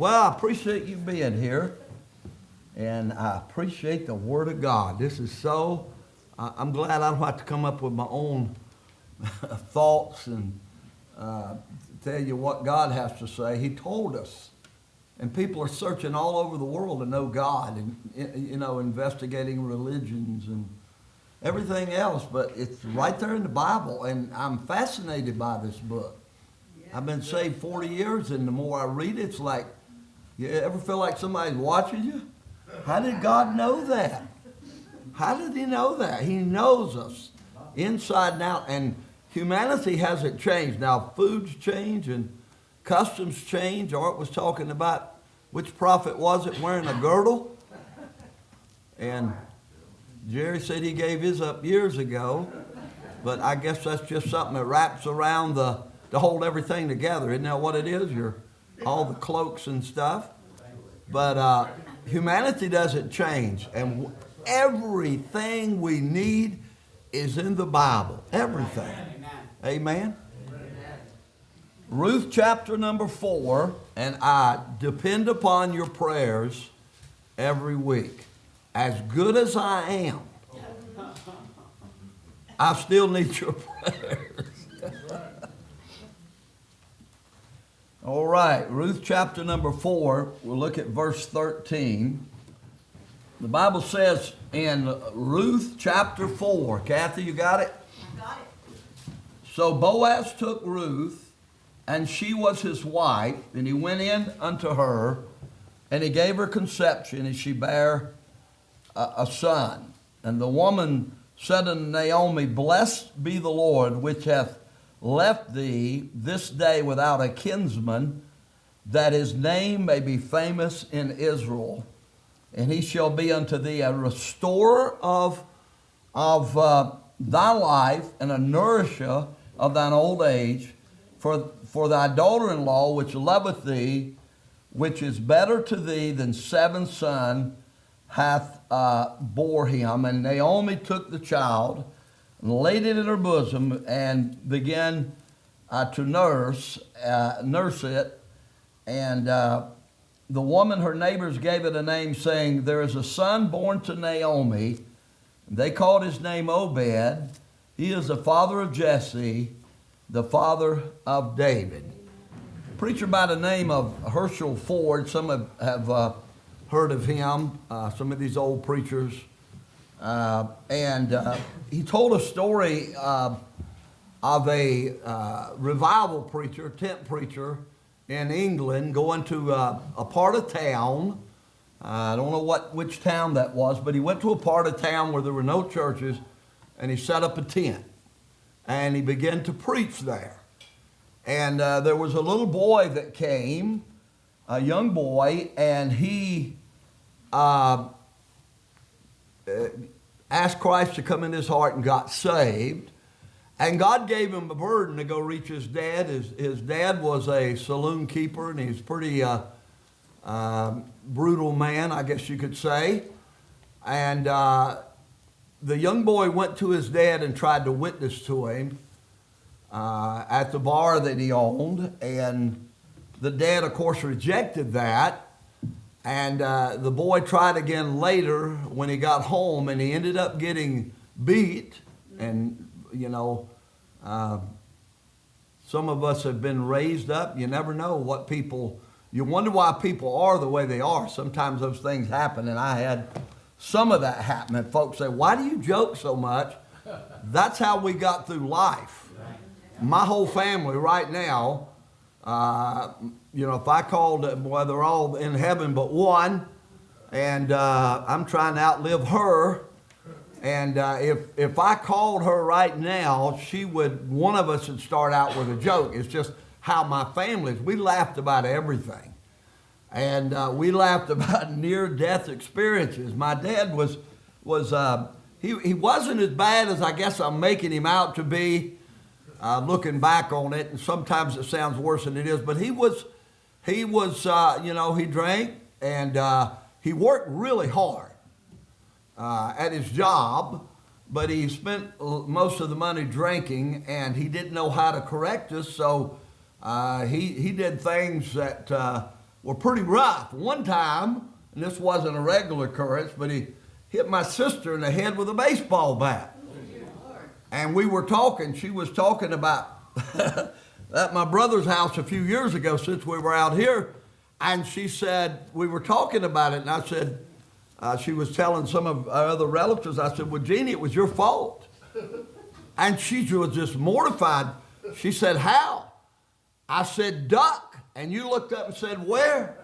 Well, I appreciate you being here, and I appreciate the Word of God. This is so, I'm glad I don't have to come up with my own thoughts and tell you what God has to say. He told us, and people are searching all over the world to know God and, investigating religions and everything else, but it's right there in the Bible, and I'm fascinated by this book. I've been saved 40 years, and the more I read it, it's like, you ever feel like somebody's watching you? How did God know that? How did he know that? He knows us inside and out, and humanity hasn't changed. Now, foods change and customs change. Art was talking about which prophet was it wearing a girdle? And Jerry said he gave his up years ago, but I guess that's just something that wraps around to hold everything together. Isn't that what it is? All the cloaks and stuff. But humanity doesn't change, and everything we need is in the Bible. Everything. Amen. Ruth chapter number 4, and I depend upon your prayers every week. As good as I am, I still need your prayers. All right, Ruth chapter number 4, we'll look at verse 13. The Bible says in Ruth chapter 4, Kathy, you got it? I got it. So Boaz took Ruth, and she was his wife, and he went in unto her, and he gave her conception, and she bare a son. And the woman said unto Naomi, Blessed be the Lord, which hath left thee this day without a kinsman, that his name may be famous in Israel. And he shall be unto thee a restorer of thy life, and a nourisher of thine old age. For thy daughter-in-law, which loveth thee, which is better to thee than 7 sons, hath bore him. And Naomi took the child and laid it in her bosom and began to nurse it. And the woman, her neighbors, gave it a name, saying, There is a son born to Naomi. They called his name Obed. He is the father of Jesse, the father of David. A preacher by the name of Herschel Ford, some have heard of him, some of these old preachers. And he told a story of a revival preacher, tent preacher in England, going to a part of town. I don't know which town that was, but he went to a part of town where there were no churches, and he set up a tent. And he began to preach there. And there was a little boy that came, a young boy, and he asked Christ to come in his heart and got saved. And God gave him a burden to go reach his dad. His dad was a saloon keeper, and he was a pretty brutal man, I guess you could say. And the young boy went to his dad and tried to witness to him at the bar that he owned. And the dad, of course, rejected that. And the boy tried again later when he got home, and he ended up getting beat. And, some of us have been raised up. You never know what you wonder why people are the way they are. Sometimes those things happen, and I had some of that happen. And folks say, why do you joke so much? That's how we got through life. My whole family right now, if I called, they're all in heaven but one, and I'm trying to outlive her. And if I called her right now, one of us would start out with a joke. It's just how my family is. We laughed about everything. And we laughed about near-death experiences. My dad he wasn't as bad as I guess I'm making him out to be, looking back on it. And sometimes it sounds worse than it is. But he drank, and he worked really hard at his job, but he spent most of the money drinking, and he didn't know how to correct us, so he did things that were pretty rough. One time, and this wasn't a regular occurrence, but he hit my sister in the head with a baseball bat. And we were talking, she was talking about at my brother's house a few years ago since we were out here. And she said, we were talking about it, and I said, she was telling some of our other relatives, I said, well, Jeannie, it was your fault. And she was just mortified. She said, how? I said, duck. And you looked up and said, where?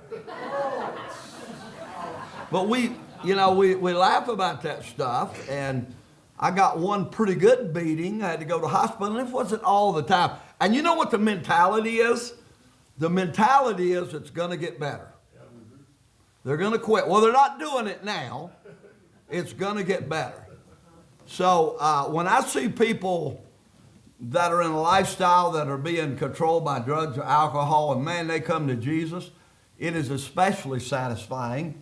But we laugh about that stuff, and I got one pretty good beating. I had to go to the hospital, and it wasn't all the time. And you know what the mentality is? The mentality is it's going to get better. They're going to quit. Well, they're not doing it now. It's going to get better. So when I see people that are in a lifestyle that are being controlled by drugs or alcohol, and man, they come to Jesus, it is especially satisfying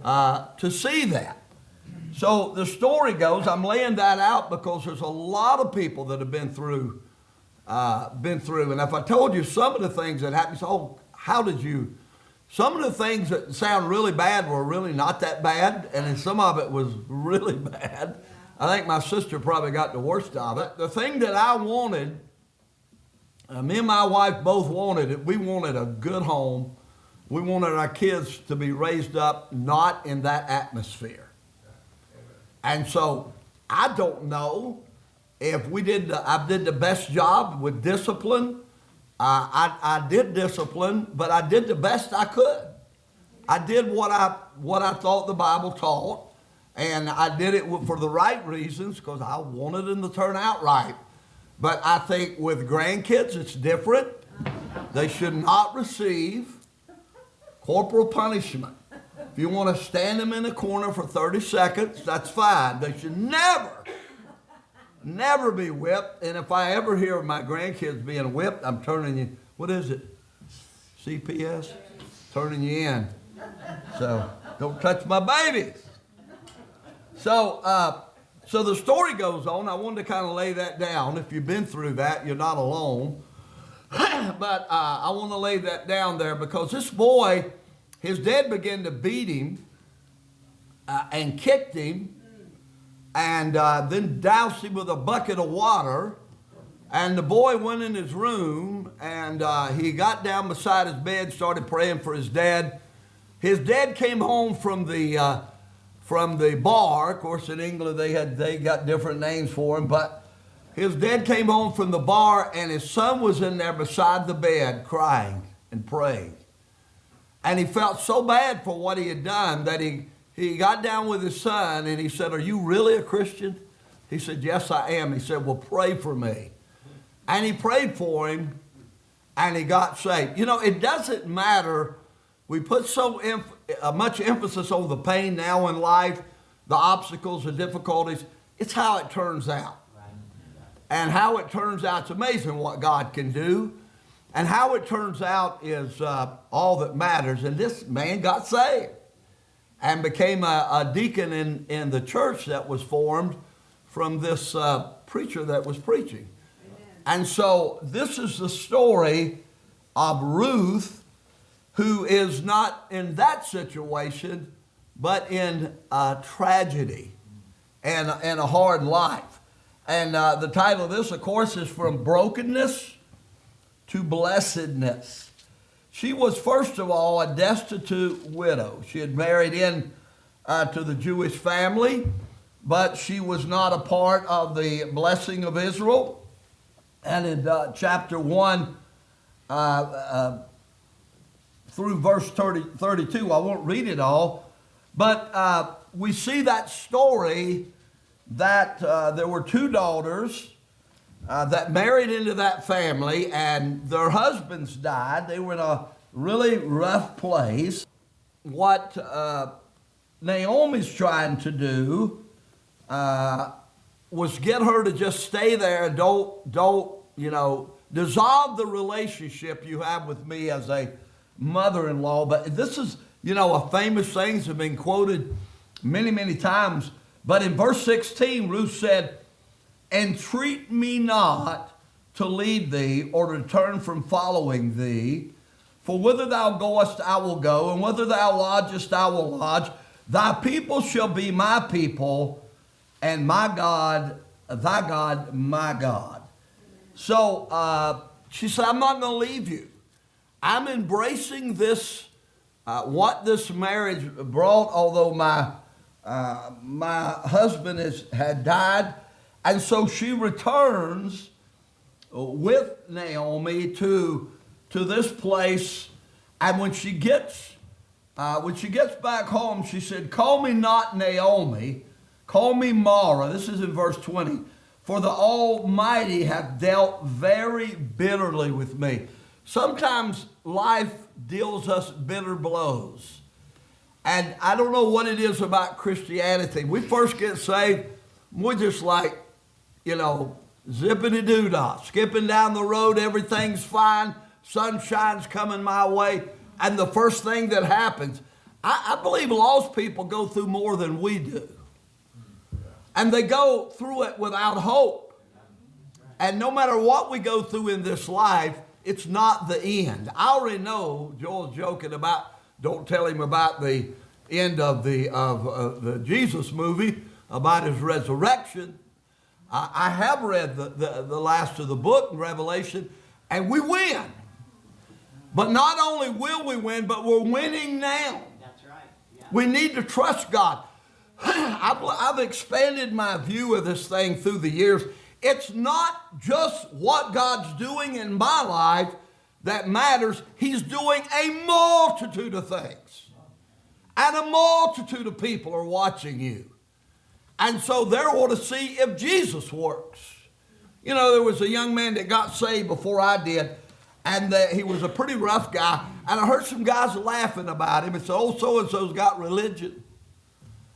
to see that. So the story goes, I'm laying that out because there's a lot of people that have been through. And if I told you some of the things that happened, how did you? Some of the things that sound really bad were really not that bad, and then some of it was really bad. I think my sister probably got the worst of it. The thing that I wanted, me and my wife both wanted it. We wanted a good home. We wanted our kids to be raised up not in that atmosphere. And so I don't know if I did the best job with discipline. I did discipline, but I did the best I could. I did what I thought the Bible taught, and I did it for the right reasons because I wanted them to turn out right. But I think with grandkids, it's different. They should not receive corporal punishment. If you want to stand them in a corner for 30 seconds, that's fine. They should never be whipped. And if I ever hear of my grandkids being whipped, I'm turning you, what is it? CPS? Turning you in. So don't touch my babies. So the story goes on. I wanted to kind of lay that down. If you've been through that, you're not alone. But I want to lay that down there because this boy, his dad began to beat him and kicked him and then doused him with a bucket of water. And the boy went in his room and he got down beside his bed, started praying for his dad. His dad came home from the bar. Of course, in England they got different names for him, but his dad came home from the bar and his son was in there beside the bed crying and praying. And he felt so bad for what he had done that he got down with his son and he said, "Are you really a Christian?" He said, "Yes, I am." He said, "Well, pray for me." And he prayed for him and he got saved. You know, it doesn't matter. We put so much emphasis on the pain now in life, the obstacles, the difficulties. It's how it turns out. And how it turns out, it's amazing what God can do. And how it turns out is all that matters. And this man got saved and became a deacon in the church that was formed from this preacher that was preaching. Amen. And so this is the story of Ruth, who is not in that situation, but in tragedy and a hard life. And the title of this, of course, is From Brokenness to Blessedness. She was, first of all, a destitute widow. She had married in to the Jewish family, but she was not a part of the blessing of Israel. And in chapter 1 through verse 32, I won't read it all, but we see that story that there were two daughters that married into that family, and their husbands died. They were in a really rough place. What Naomi's trying to do was get her to just stay there and don't dissolve the relationship you have with me as a mother-in-law. But this is, a famous thing that's been quoted many, many times. But in verse 16, Ruth said, "Entreat me not to leave thee or to turn from following thee. For whither thou goest, I will go, and whither thou lodgest, I will lodge. Thy people shall be my people, and my God, thy God, my God. So she said, I'm not going to leave you. I'm embracing this, what this marriage brought, although my husband had died. And so she returns with Naomi to this place. And when she gets back home, she said, call me not Naomi, call me Mara. This is in verse 20. For the Almighty hath dealt very bitterly with me. Sometimes life deals us bitter blows. And I don't know what it is about Christianity. We first get saved, we're just like, zippity-doo-dah, skipping down the road, everything's fine, sunshine's coming my way. And the first thing that happens, I believe lost people go through more than we do. And they go through it without hope. And no matter what we go through in this life, it's not the end. I already know Joel's joking about, don't tell him about the end of the Jesus movie, about his resurrection. I have read the last of the book in Revelation, and we win. But not only will we win, but we're winning now. That's right. Yeah. We need to trust God. I've expanded my view of this thing through the years. It's not just what God's doing in my life that matters. He's doing a multitude of things. And a multitude of people are watching you. And so they're going to see if Jesus works. There was a young man that got saved before I did. And he was a pretty rough guy. And I heard some guys laughing about him and said, oh, so-and-so's got religion.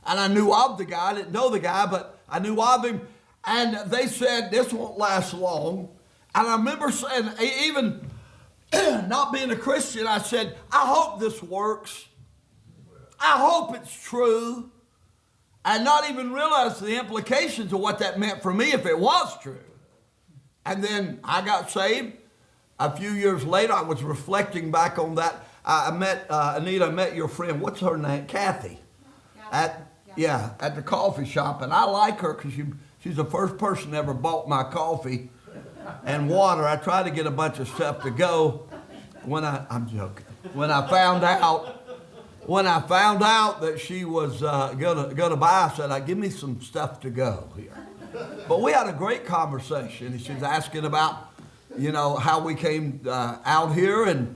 And I knew of the guy. I didn't know the guy, but I knew of him. And they said, this won't last long. And I remember saying, even not being a Christian, I said, I hope this works. I hope it's true. And not even realize the implications of what that meant for me if it was true. And then I got saved. A few years later, I was reflecting back on that. I met, Anita, I met your friend, what's her name? Kathy. At the coffee shop. And I like her because she's the first person that ever bought my coffee and water. I tried to get a bunch of stuff to go I'm joking. When I found out that she was gonna buy, I said, give me some stuff to go here. But we had a great conversation. And she was asking about, how we came out here and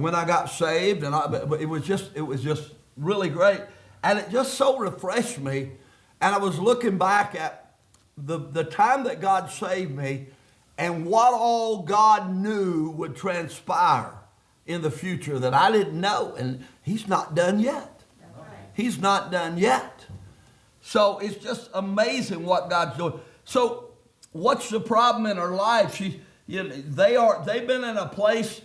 when I got saved, but it was just really great, and it just so refreshed me. And I was looking back at the time that God saved me, and what all God knew would transpire in the future that I didn't know, and He's not done yet. He's not done yet. So it's just amazing what God's doing. So what's the problem in her life? They've been in a place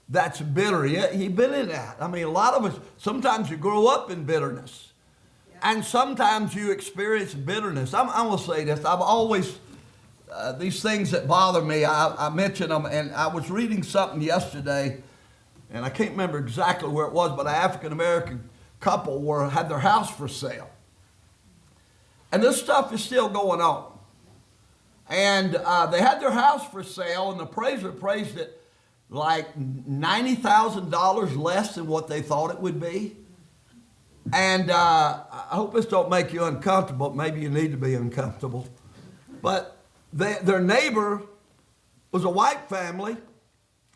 that's bitter. Yeah, you've been in that. I mean, a lot of us, sometimes you grow up in bitterness. And sometimes you experience bitterness. I'm going to say this. I've always, these things that bother me, I mention them. And I was reading something yesterday, and I can't remember exactly where it was, but an African-American couple had their house for sale. And this stuff is still going on. And they had their house for sale, and the appraiser appraised it like $90,000 less than what they thought it would be. And I hope this don't make you uncomfortable. Maybe you need to be uncomfortable. But their neighbor was a white family.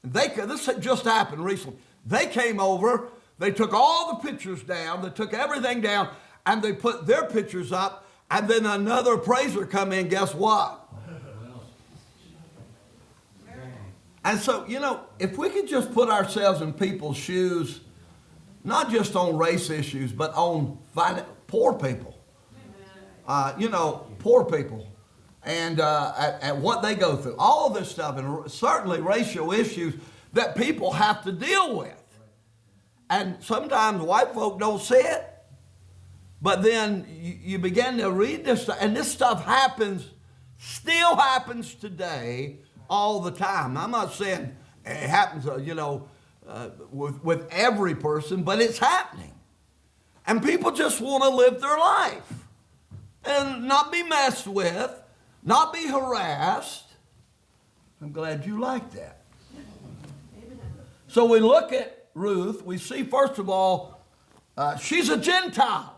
This had just happened recently. They came over. They took all the pictures down. They took everything down, and they put their pictures up. And then another appraiser come in. Guess what? And so, if we could just put ourselves in people's shoes, not just on race issues, but on poor people, poor people, and at what they go through, all of this stuff, and certainly racial issues that people have to deal with. And sometimes white folk don't see it, but then you begin to read this stuff, and this stuff still happens today, all the time. I'm not saying it happens, with every person, but it's happening. And people just want to live their life and not be messed with, not be harassed. I'm glad you like that. So we look at Ruth, we see first of all, she's a Gentile.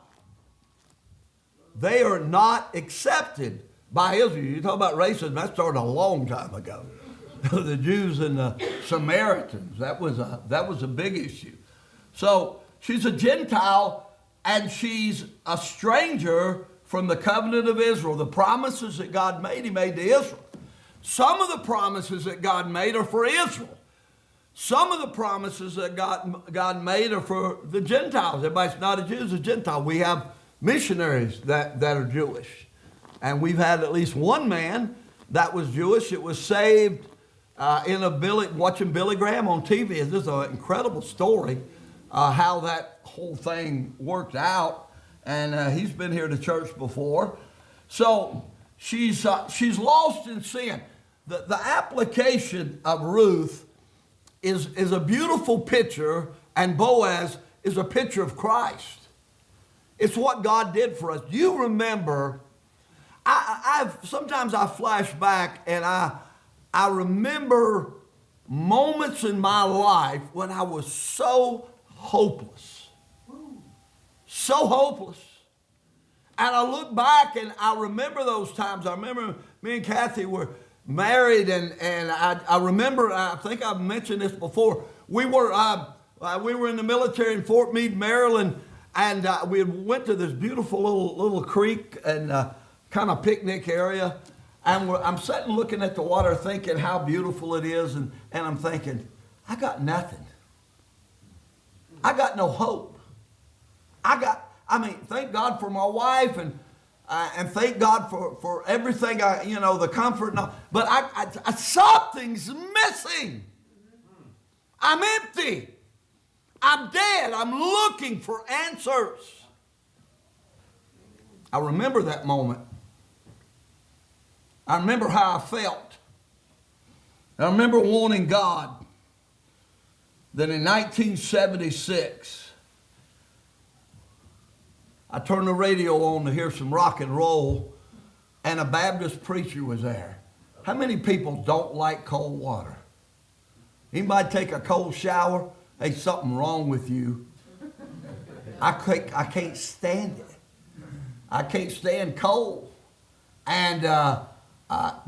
They are not accepted by Israel. You talk about racism, that started a long time ago. The Jews and the Samaritans, that was a big issue. So she's a Gentile and she's a stranger from the covenant of Israel. The promises that God made, he made to Israel. Some of the promises that God made are for Israel. Some of the promises that God made are for the Gentiles. Everybody's not a Jew, is a Gentile. We have missionaries that are Jewish. And we've had at least one man that was Jewish. It was saved watching Billy Graham on TV. This is an incredible story, how that whole thing worked out. And he's been here to church before. So she's lost in sin. The application of Ruth is a beautiful picture, and Boaz is a picture of Christ. It's what God did for us. You remember, sometimes I flash back and I remember moments in my life when I was so hopeless. So hopeless. And I look back and I remember those times. I remember me and Kathy were married, and I remember, I think I've mentioned this before, we were in the military in Fort Meade, Maryland, and we went to this beautiful little creek and kind of picnic area, and I'm sitting looking at the water thinking how beautiful it is, and I'm thinking, I got nothing. I got no hope. Thank God for my wife, and thank God for everything, the comfort and all. But something's missing. I'm empty. I'm dead. I'm looking for answers. I remember that moment. I remember how I felt. I remember wanting God. Then in 1976, I turned the radio on to hear some rock and roll, and a Baptist preacher was there. How many people don't like cold water? Anybody take a cold shower? Hey, something wrong with you. I can't stand it. I can't stand cold. And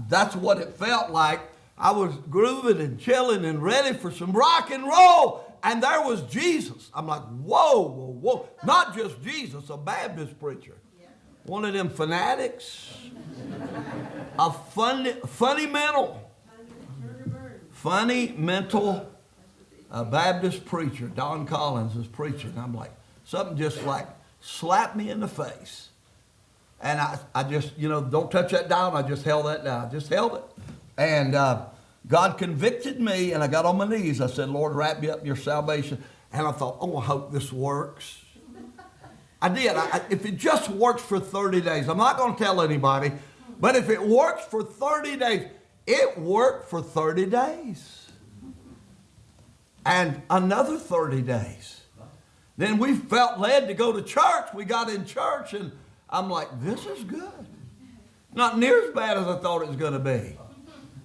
that's what it felt like. I was grooving and chilling and ready for some rock and roll. And there was Jesus. I'm like, whoa, whoa, whoa. Not just Jesus, a Baptist preacher. One of them fanatics. A funny mental Baptist preacher. Don Collins is preaching. I'm like, something just like slapped me in the face. And I just, don't touch that down. I just held that down. I just held it. And God convicted me, and I got on my knees. I said, Lord, wrap me up in your salvation. And I thought, I hope this works. I did. If it just works for 30 days, I'm not going to tell anybody, but if it works for 30 days, it worked for 30 days. And another 30 days. Then we felt led to go to church. We got in church, and I'm like, this is good. Not near as bad as I thought it was going to be.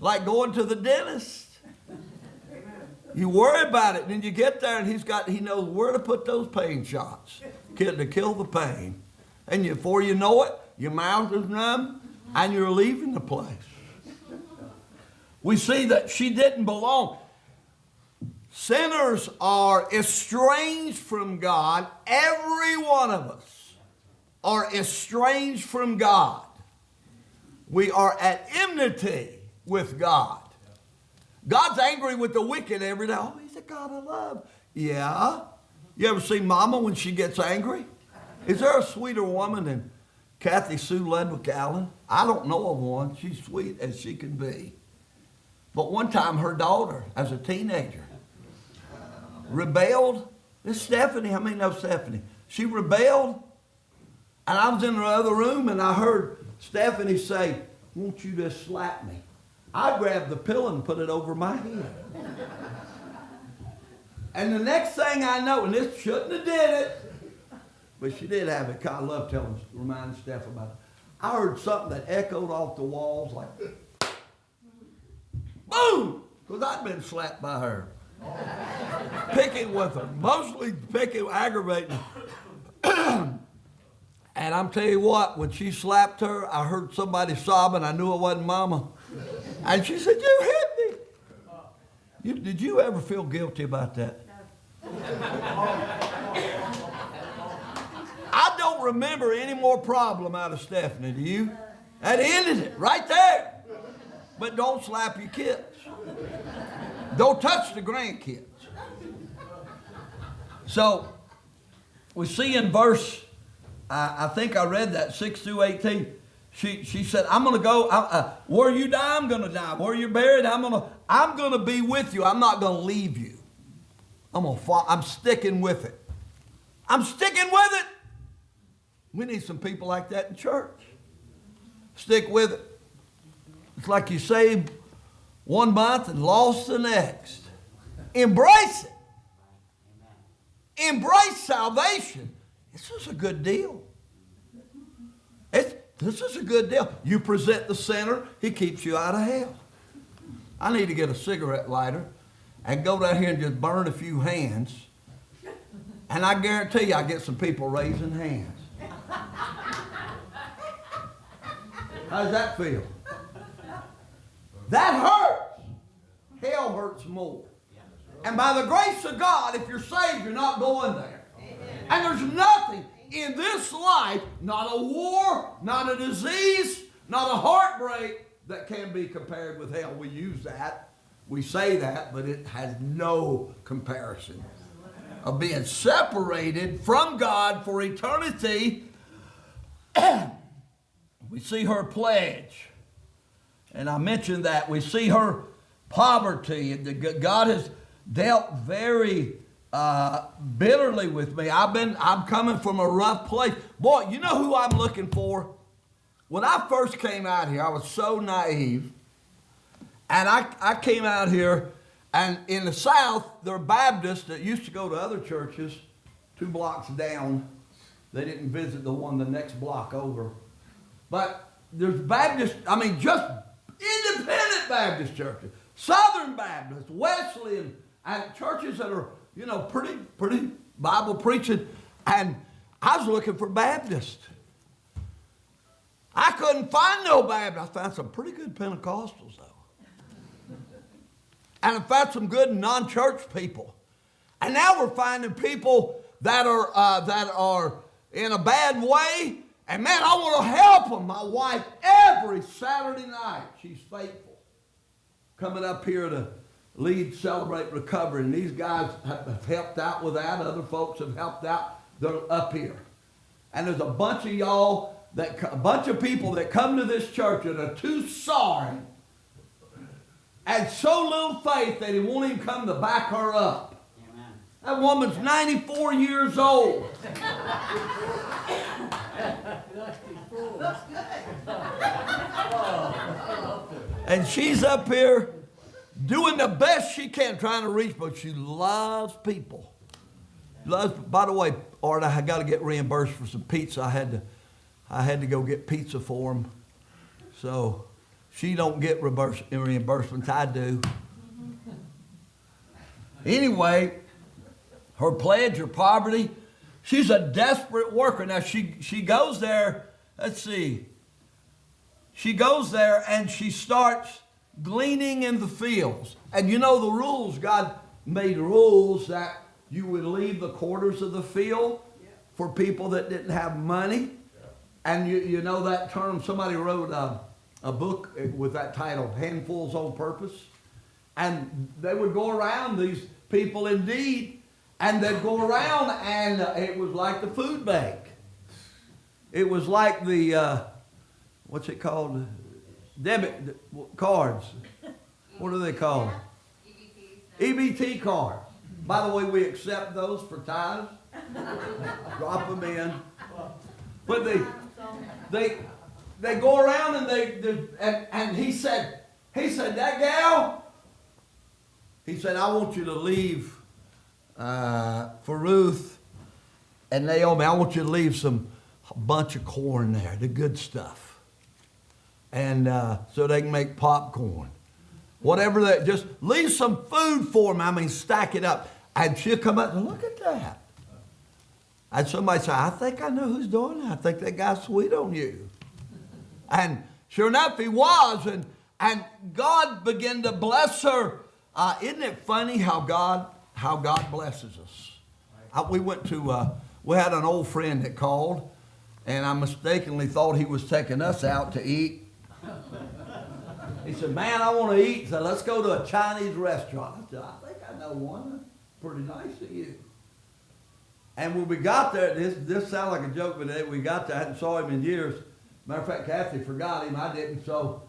Like going to the dentist. You worry about it, and then you get there, and he knows where to put those pain shots to kill the pain. And before you know it, your mouth is numb, and you're leaving the place. We see that she didn't belong. Sinners are estranged from God. Every one of us are estranged from God. We are at enmity with God. God's angry with the wicked every day. Oh, he's a God of love. Yeah. You ever see Mama when she gets angry? Is there a sweeter woman than Kathy Sue Ledwick Allen? I don't know of one. She's sweet as she can be. But one time her daughter, as a teenager, rebelled. This is Stephanie. How many know Stephanie? She rebelled. And I was in the other room and I heard Stephanie say, won't you just slap me? I grabbed the pillow and put it over my head. And the next thing I know, and this shouldn't have did it, but she did have it. I love reminding Steph about it. I heard something that echoed off the walls like, boom! Because I'd been slapped by her. Picking with her. Mostly picking, aggravating. And I'm telling you what, when she slapped her, I heard somebody sobbing. I knew it wasn't Mama. And she said, you hit me. Did you ever feel guilty about that? I don't remember any more problem out of Stephanie, do you? That ended it right there. But don't slap your kids. Don't touch the grandkids. So, we see in verse, I think I read that, 6 through 18. She said, I'm going to go, where you die, I'm going to die. Where you're buried, I'm going to be with you. I'm not going to leave you. I'm sticking with it. I'm sticking with it. We need some people like that in church. Stick with it. It's like you saved 1 month and lost the next. Embrace it. Embrace salvation. This is a good deal. This is a good deal. You present the sinner, he keeps you out of hell. I need to get a cigarette lighter and go down here and just burn a few hands. And I guarantee you I get some people raising hands. How does that feel? That hurts. Hell hurts more. And by the grace of God, if you're saved, you're not going there. And there's nothing in this life, not a war, not a disease, not a heartbreak, that can be compared with hell. We use that. We say that, but it has no comparison of being separated from God for eternity. We see her pledge. And I mentioned that. We see her poverty. God has dealt very bitterly with me. I'm coming from a rough place. Boy, you know who I'm looking for? When I first came out here, I was so naive. And I came out here, and in the South, there are Baptists that used to go to other churches 2 blocks down. They didn't visit the one the next block over. But there's Baptists, just independent Baptist churches, Southern Baptists, Wesleyan, and churches that are, pretty Bible preaching. And I was looking for Baptists. I couldn't find no Baptists. I found some pretty good Pentecostals, though. And I found some good non-church people. And now we're finding people that are in a bad way. And man, I want to help them. My wife, every Saturday night, she's faithful, coming up here to lead Celebrate Recovery. And these guys have helped out with that. Other folks have helped out. They're up here. And there's a bunch of y'all, a bunch of people that come to this church that are too sorry and so little faith that he won't even come to back her up. Amen. That woman's 94 years old. And she's up here doing the best she can, trying to reach, but she loves people. By the way, Art, I got to get reimbursed for some pizza. I had to go get pizza for them. So she don't get reimbursements. I do. Anyway, her pledge, her poverty, she's a desperate worker. Now, she goes there, let's see. She goes there and she starts gleaning in the fields. And you know the rules. God made rules that you would leave the quarters of the field for people that didn't have money. And you know that term, somebody wrote a book with that title, Handfuls on Purpose. And they would go around, these people indeed, and they'd go around and it was like the food bank. It was like the, what's it called? Debit cards. What are they called? EBT cards. By the way, we accept those for tithes. Drop them in. But they go around and he said, that gal, he said, I want you to leave for Ruth and Naomi, I want you to leave a bunch of corn there, the good stuff. And so they can make popcorn. Whatever that, just leave some food for them. I mean, stack it up. And she'll come up and look at that. And somebody say, I think I know who's doing that. I think that guy's sweet on you. And sure enough, he was. And God began to bless her. Isn't it funny how God blesses us? We had an old friend that called, and I mistakenly thought he was taking us out to eat. He said, man, I want to eat. He said, let's go to a Chinese restaurant. I said, I think I know one. That's pretty nice of you. And when we got there, this sounds like a joke, but we got there. I hadn't saw him in years. Matter of fact, Kathy forgot him. I didn't. So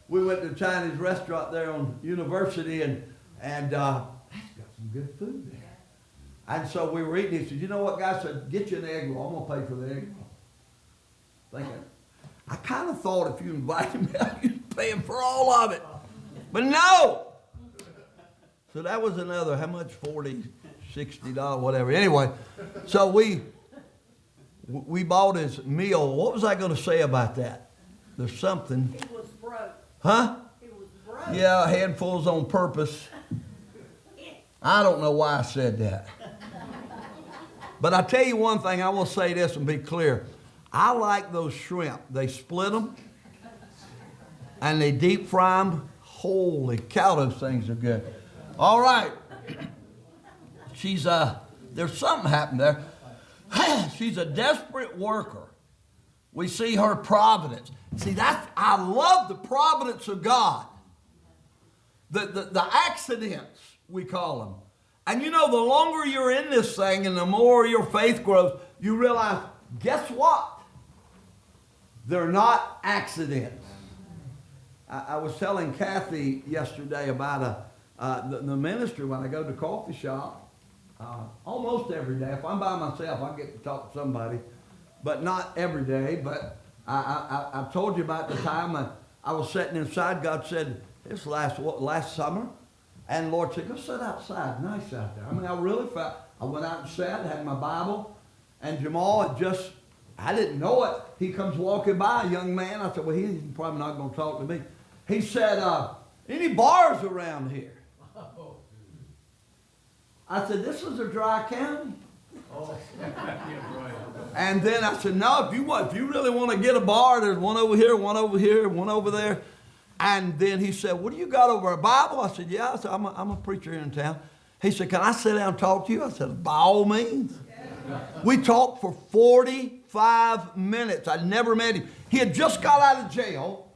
we went to a Chinese restaurant there on University, and that's got some good food there. And so we were eating. He said, you know what, guys? I said, get you an egg roll. I'm going to pay for the egg roll. Thinking, I kind of thought if you invited me out, you'd pay him for all of it. But no. So that was another, how much? $40, $60, whatever. Anyway, so we bought his meal. What was I going to say about that? There's something. It was broke. Huh? It was broke. Yeah, handfuls on purpose. I don't know why I said that. But I tell you one thing, I will say this and be clear. I like those shrimp. They split them and they deep fry them. Holy cow, those things are good. All right. There's something happened there. She's a desperate worker. We see her providence. See, I love the providence of God. The accidents, we call them. And you know, the longer you're in this thing and the more your faith grows, you realize, guess what? They're not accidents. I was telling Kathy yesterday about the ministry when I go to coffee shop. Almost every day. If I'm by myself, I get to talk to somebody. But not every day. But I've told you about the time I was sitting inside. God said, this last summer. And the Lord said, go sit outside. Nice out there. I mean, I really felt, I went out and sat, had my Bible. And Jamal had just, I didn't know it. He comes walking by, a young man. I said, well, he's probably not going to talk to me. He said, any bars around here? I said, this is a dry county. And then I said, no, if you really want to get a bar, there's one over here, one over here, one over there. And then he said, what do you got over a Bible? I said, yeah. I said, I'm a preacher here in town. He said, can I sit down and talk to you? I said, by all means. We talked for 45 minutes. I never met him. He had just got out of jail.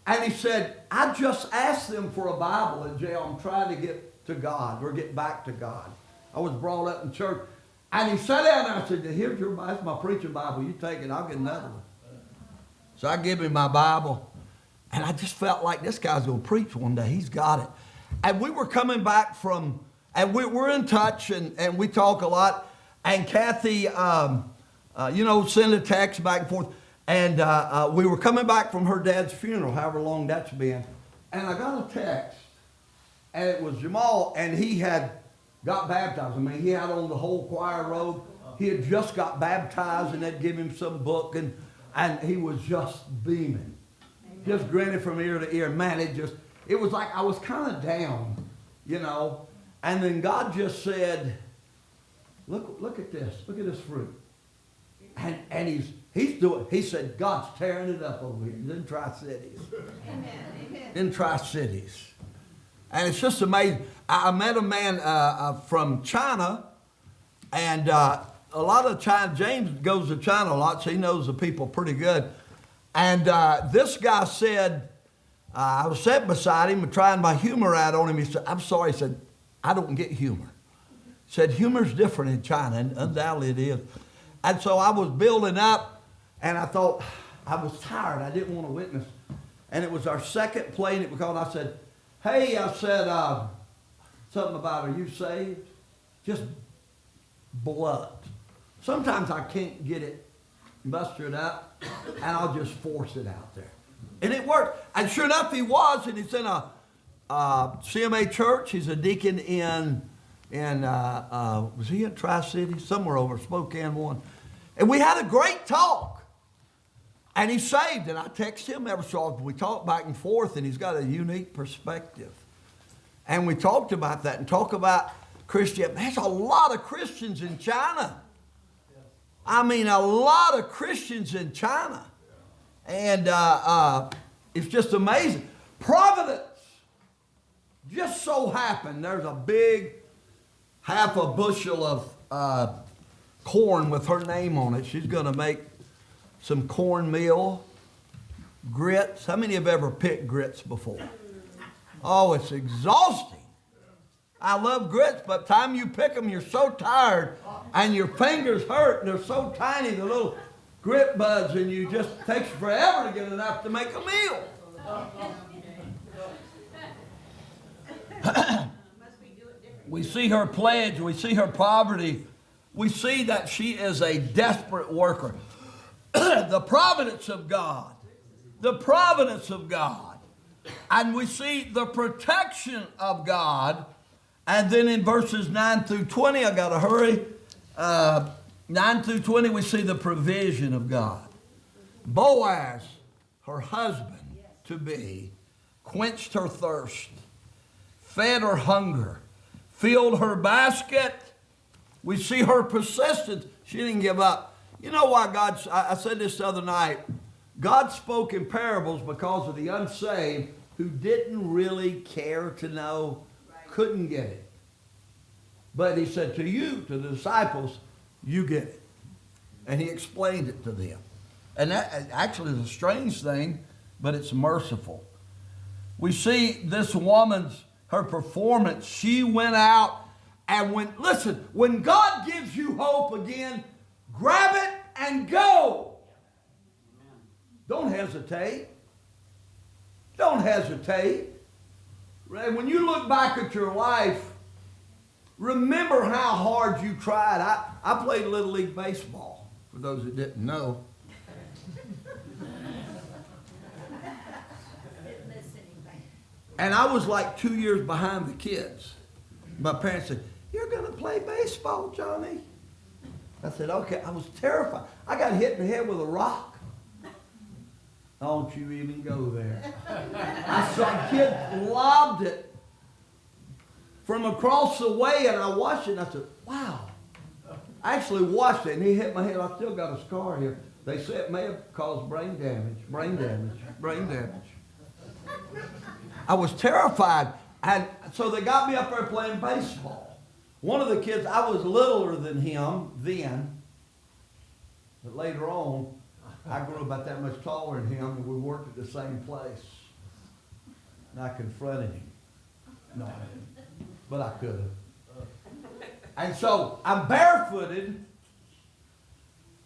And he said, I just asked them for a Bible in jail. I'm trying to get to God or get back to God. I was brought up in church. And he sat down and I said, here's your Bible. That's my preaching Bible. You take it. I'll get another one. So I give him my Bible. And I just felt like this guy's going to preach one day. He's got it. And we were coming back from, and we're in touch and we talk a lot. And Kathy, send a text back and forth. And we were coming back from her dad's funeral, however long that's been. And I got a text. And it was Jamal, and he had got baptized. I mean, he had on the whole choir robe. He had just got baptized, and they'd give him some book, and he was just beaming. Amen. Just grinning from ear to ear. Man, it was like I was kind of down, you know. And then God just said, look at this. Look at this fruit. And he said, God's tearing it up over here in Tri-Cities. Amen. In Tri-Cities. And it's just amazing. I met a man from China, and a lot of China, James goes to China a lot, so he knows the people pretty good. And this guy said, I was sitting beside him and trying my humor out on him. He said, I'm sorry. He said, I don't get humor. He said, humor's different in China, and undoubtedly it is. And so I was building up, and I thought, I was tired. I didn't want to witness. And it was our second play, and it was called, I said, hey, I said, something about, are you saved? Just blunt. Sometimes I can't get it mustered up, and I'll just force it out there. And it worked. And sure enough, he was, and it's in a CMA Church. He's a deacon was he in Tri-City? Somewhere over Spokane one. And we had a great talk. And he's saved, and I text him every so often. We talk back and forth, and he's got a unique perspective. And we talked about that and talk about Christianity. There's a lot of Christians in China. I mean, a lot of Christians in China. And it's just amazing. Providence. Just so happened there's a big half a bushel of corn with her name on it. She's going to make some cornmeal, grits. How many have ever picked grits before? Oh, it's exhausting. I love grits, but by the time you pick them, you're so tired and your fingers hurt and they're so tiny, the little grit buds, and you just takes forever to get enough to make a meal. We see her pledge, we see her poverty, we see that she is a desperate worker. The providence of God. The providence of God. And we see the protection of God. And then in verses 9 through 20, I got to hurry. 9 through 20, we see the provision of God. Boaz, her husband to be, quenched her thirst, fed her hunger, filled her basket. We see her persistence. She didn't give up. You know why I said this the other night. God spoke in parables because of the unsaved who didn't really care to know, couldn't get it. But he said to you, to the disciples, you get it. And he explained it to them. And that actually is a strange thing, but it's merciful. We see this woman's, her performance. She went out and listen, when God gives you hope again, grab it and go. Don't hesitate. Don't hesitate. When you look back at your life, remember how hard you tried. I played Little League Baseball, for those that didn't know. And I was like 2 years behind the kids. My parents said, "You're going to play baseball, Johnny." I said, "Okay." I was terrified. I got hit in the head with a rock. Don't you even go there. I saw a kid lobbed it from across the way, and I watched it, and I said, "Wow." I actually watched it, and he hit my head. I still got a scar here. They say it may have caused brain damage. I was terrified. And so they got me up there playing baseball. One of the kids, I was littler than him then. But later on, I grew about that much taller than him, and we worked at the same place. And I confronted him. No, I didn't. But I could have. And so I'm barefooted,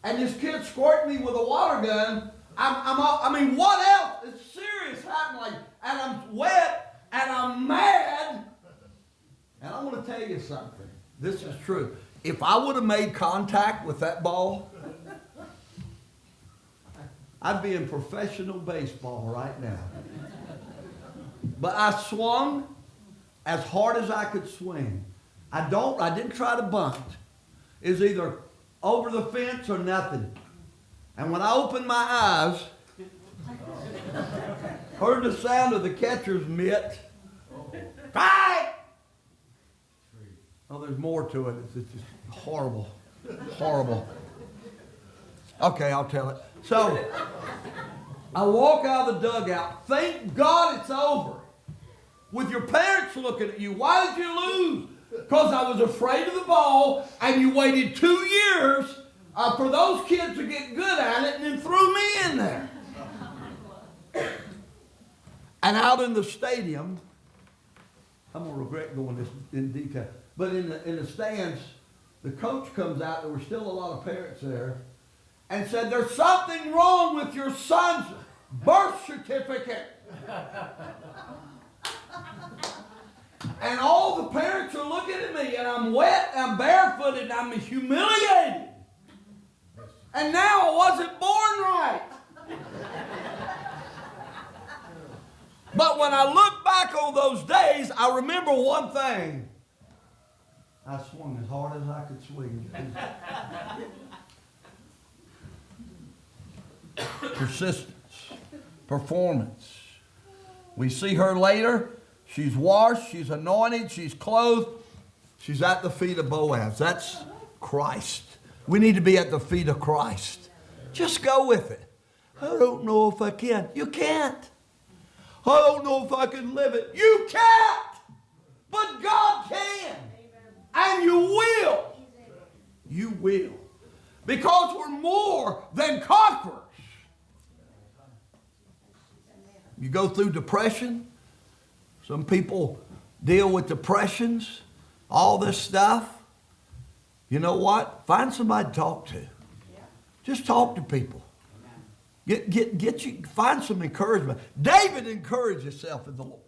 and this kid squirted me with a water gun. I mean, what else? It's serious happening. And I'm wet, and I'm mad. And I want to tell you something. This is true. If I would have made contact with that ball, I'd be in professional baseball right now. But I swung as hard as I could swing. I didn't try to bunt. It was either over the fence or nothing. And when I opened my eyes, heard the sound of the catcher's mitt. Right! Oh, there's more to it. It's just horrible. Horrible. Okay, I'll tell it. So, I walk out of the dugout. Thank God it's over. With your parents looking at you. Why did you lose? Because I was afraid of the ball, and you waited 2 years for those kids to get good at it, and then threw me in there. And out in the stadium, I'm going to regret going this in detail, but in the stands, the coach comes out, there were still a lot of parents there, and said, "There's something wrong with your son's birth certificate." And all the parents are looking at me, and I'm wet, I'm barefooted, and I'm humiliated. And now I wasn't born right. But when I look back back on those days, I remember one thing. I swung as hard as I could swing. Persistence, performance. We see her later. She's washed, she's anointed, she's clothed. She's at the feet of Boaz. That's Christ. We need to be at the feet of Christ. Just go with it. I don't know if I can. You can't. I don't know if I can live it. You can't. But God can. And you will. You will. Because we're more than conquerors. You go through depression. Some people deal with depressions, all this stuff. You know what? Find somebody to talk to. Just talk to people. Find some encouragement. David encouraged himself in the Lord.